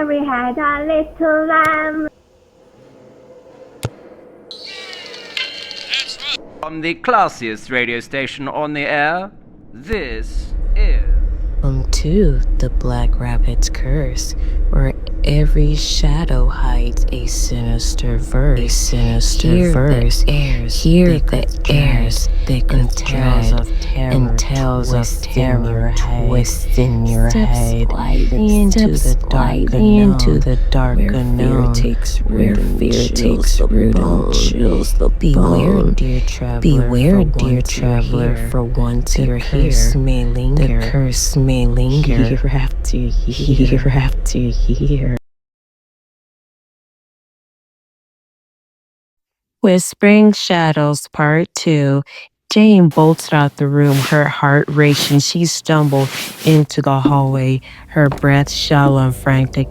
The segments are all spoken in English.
Mary had a little lamb. From the classiest radio station on the air, this is... Welcome to the Black Rabbit's Curse, where every shadow hides a sinister verse. Hear the airs thick with dread and tales of terror twist in your head into the dark unknown, where fear takes root and chills the bone. Beware, dear traveler, for once you're here, the curse may linger year after year. Whispering Shadows Part 2. Jane bolted out the room, her heart racing. She stumbled into the hallway, her breath shallow and frantic.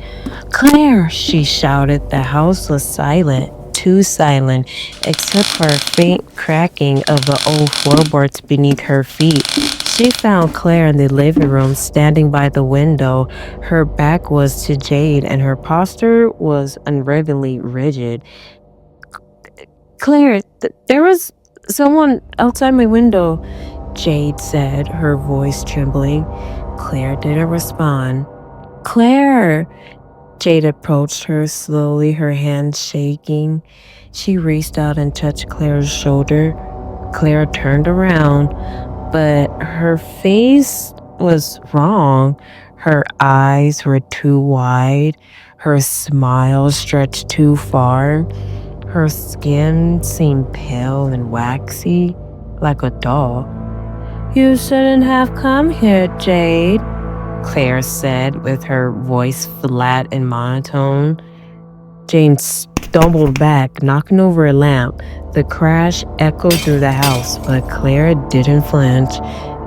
"Claire!" she shouted. The house was silent, too silent, except for a faint cracking of the old floorboards beneath her feet. She found Claire in the living room, standing by the window. Her back was to Jade, and her posture was unreadily rigid. "Claire, there was someone outside my window," Jade said, her voice trembling. Claire didn't respond. "Claire!" Jade approached her slowly, her hands shaking. She reached out and touched Claire's shoulder. Claire turned around, but her face was wrong. Her eyes were too wide. Her smile stretched too far. Her skin seemed pale and waxy, like a doll. "You shouldn't have come here, Jade," Claire said with her voice flat and monotone. Jane stumbled back, knocking over a lamp. The crash echoed through the house, but Claire didn't flinch.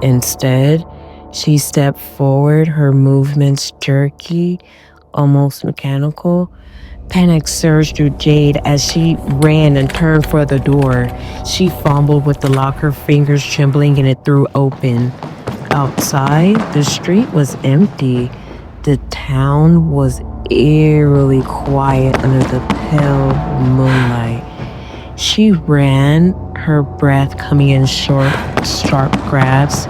Instead, she stepped forward, her movements jerky, almost mechanical. Panic surged through Jade as she ran and turned for the door. She fumbled with the lock, her fingers trembling, and it threw open. Outside, the street was empty. The town was eerily quiet under the pale moonlight. She ran, her breath coming in short, sharp grabs.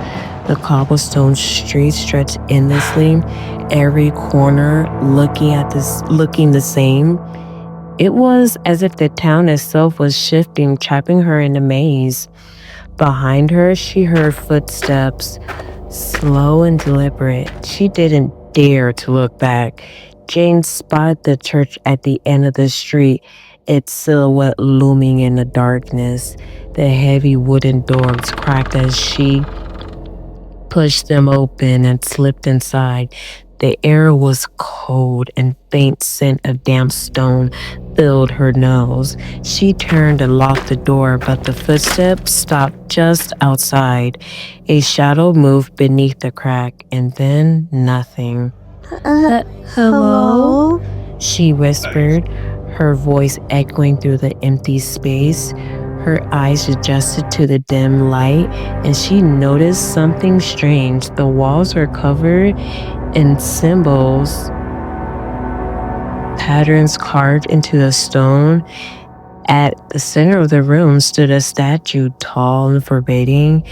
The cobblestone street stretched endlessly, every corner looking the same. It was as if the town itself was shifting, trapping her in a maze. Behind her, she heard footsteps, slow and deliberate. She didn't dare to look back. Jane spotted the church at the end of the street, its silhouette looming in the darkness. The heavy wooden doors cracked as she pushed them open and slipped inside. The air was cold and faint scent of damp stone filled her nose. She turned and locked the door, but the footsteps stopped just outside. A shadow moved beneath the crack, and then nothing. "Hello?" she whispered, her voice echoing through the empty space. Her eyes adjusted to the dim light, and she noticed something strange. The walls were covered in symbols, patterns carved into the stone. At the center of the room stood a statue, tall and forbidding,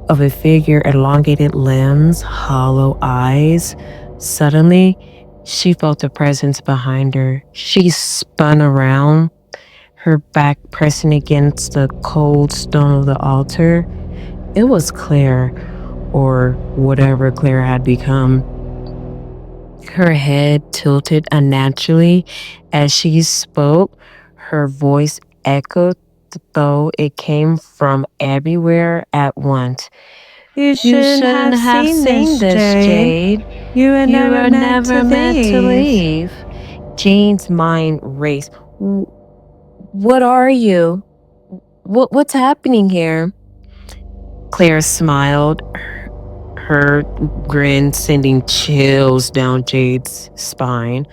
of a figure, elongated limbs, hollow eyes. Suddenly, she felt a presence behind her. She spun around, her back pressing against the cold stone of the altar. It was Claire, or whatever Claire had become. Her head tilted unnaturally as she spoke. Her voice echoed, though it came from everywhere at once. You shouldn't have seen this, Jade. You were never meant to leave. Jane's mind raced. What are you? What's happening here? Claire smiled, her grin sending chills down Jade's spine.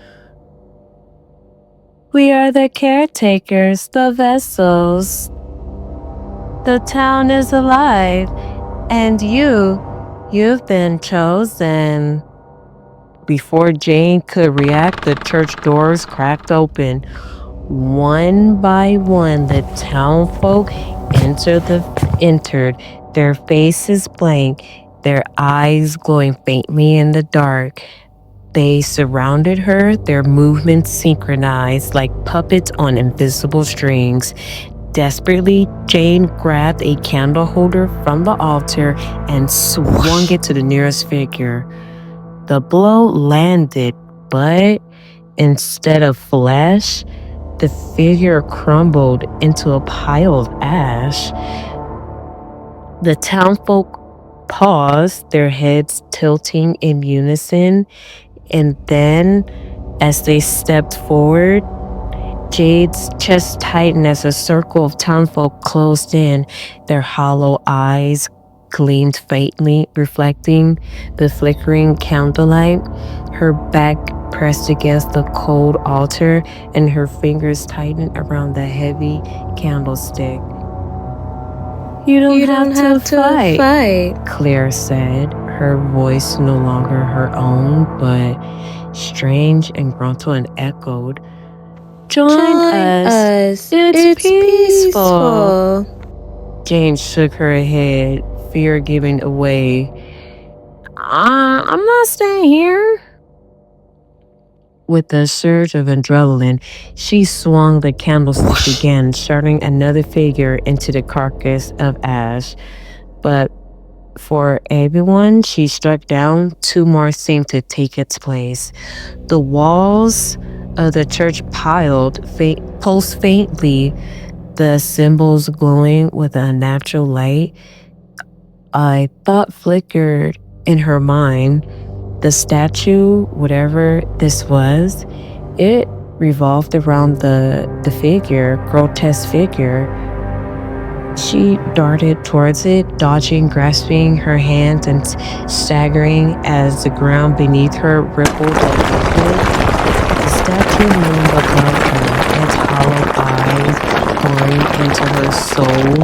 "We are the caretakers, the vessels. The town is alive, and you've been chosen." Before Jane could react, the church doors cracked open. One by one, the townfolk entered, their faces blank, their eyes glowing faintly in the dark. They surrounded her, their movements synchronized like puppets on invisible strings. Desperately, Jane grabbed a candle holder from the altar and swung it to the nearest figure. The blow landed, but instead of flesh, the figure crumbled into a pile of ash. The townfolk paused, their heads tilting in unison, and then, as they stepped forward, Jade's chest tightened as a circle of townfolk closed in. Their hollow eyes gleamed faintly, reflecting the flickering candlelight. Her back pressed against the cold altar, and her fingers tightened around the heavy candlestick. You don't have to fight, Claire said, her voice no longer her own, but strange and grunted and echoed. Join us. It's peaceful. Jane shook her head, fear giving away. I'm not staying here. With a surge of adrenaline, she swung the candlestick again, starting another figure into the carcass of ash. But for everyone she struck down, two more seemed to take its place. The walls of the church pulsed faintly, the symbols glowing with a natural light. A thought flickered in her mind. The statue, whatever this was, it revolved around the grotesque figure. She darted towards it, dodging, grasping her hands, and staggering as the ground beneath her rippled like liquid. The statue loomed above her, its hollow eyes pouring into her soul.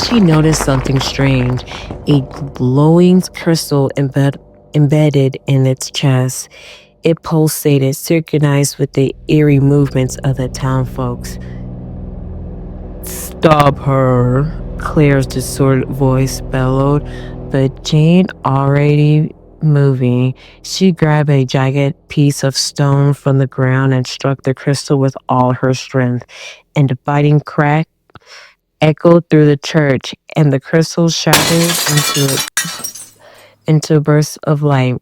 She noticed something strange, a glowing crystal embedded in its chest. It pulsated, synchronized with the eerie movements of the townfolks. Stop her, Claire's distorted voice bellowed, but Jane already moving. She grabbed a jagged piece of stone from the ground and struck the crystal with all her strength, and the biting crack echoed through the church, and the crystal shattered into bursts of light.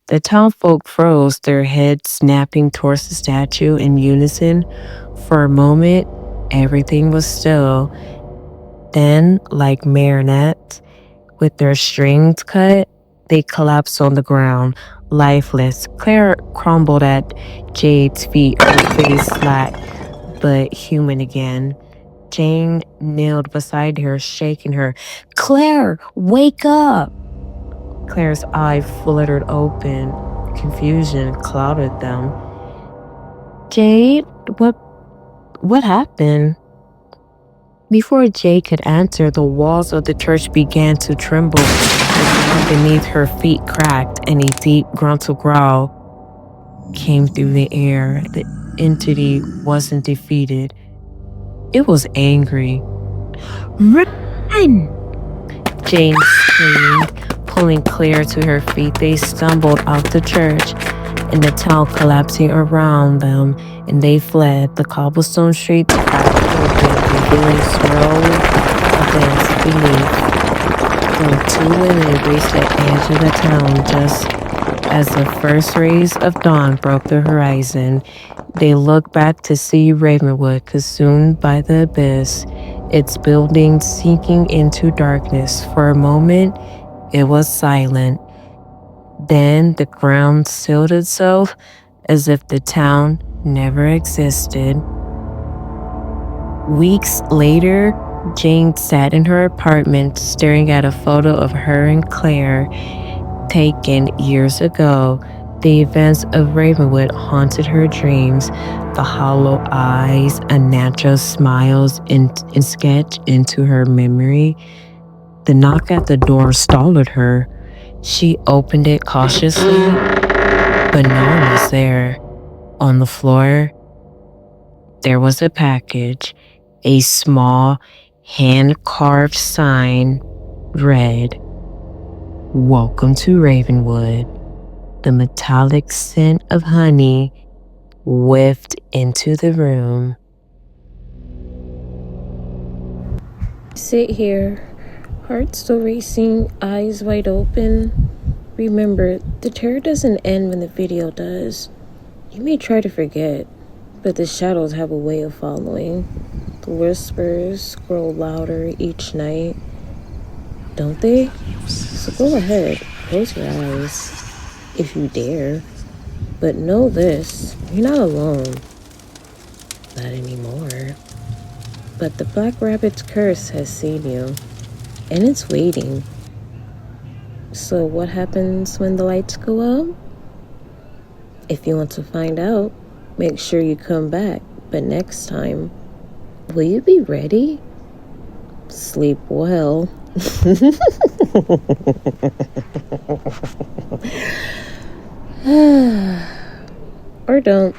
The townfolk froze, their heads snapping towards the statue in unison. For a moment, everything was still. Then, like marionettes, with their strings cut, they collapsed on the ground, lifeless. Claire crumbled at Jade's feet, her face flat, but human again. Jane knelt beside her, shaking her. Claire, wake up! Claire's eye fluttered open. Confusion clouded them. Jade, what happened? Before Jade could answer, the walls of the church began to tremble. The ground beneath her feet cracked, and a deep grunted growl came through the air. The entity wasn't defeated. It was angry. Run! Jane screamed, pulling Claire to her feet. They stumbled out the church, and the town collapsing around them, and they fled. The cobblestone streets cracked open, revealing swirls of dance beneath. The two women reached the edge of the town just as the first rays of dawn broke the horizon. They looked back to see Ravenwood consumed by the abyss, its buildings sinking into darkness. For a moment, it was silent. Then the ground stilled itself as if the town never existed. Weeks later, Jane sat in her apartment staring at a photo of her and Claire taken years ago. The events of Ravenwood haunted her dreams, the hollow eyes, unnatural smiles sketched into her memory. The knock at the door startled her. She opened it cautiously, but no one was there. On the floor, there was a package. A small, hand-carved sign read, "Welcome to Ravenwood." The metallic scent of honey whiffed into the room. Sit here, heart still racing, eyes wide open. Remember, the terror doesn't end when the video does. You may try to forget, but the shadows have a way of following. The whispers grow louder each night, don't they? So go ahead, close your eyes, if you dare. But know this, you're not alone. Not anymore. But the Black Rabbit's curse has seen you, and it's waiting. So what happens when the lights go out? If you want to find out, make sure you come back. But next time, will you be ready? Sleep well. Or don't.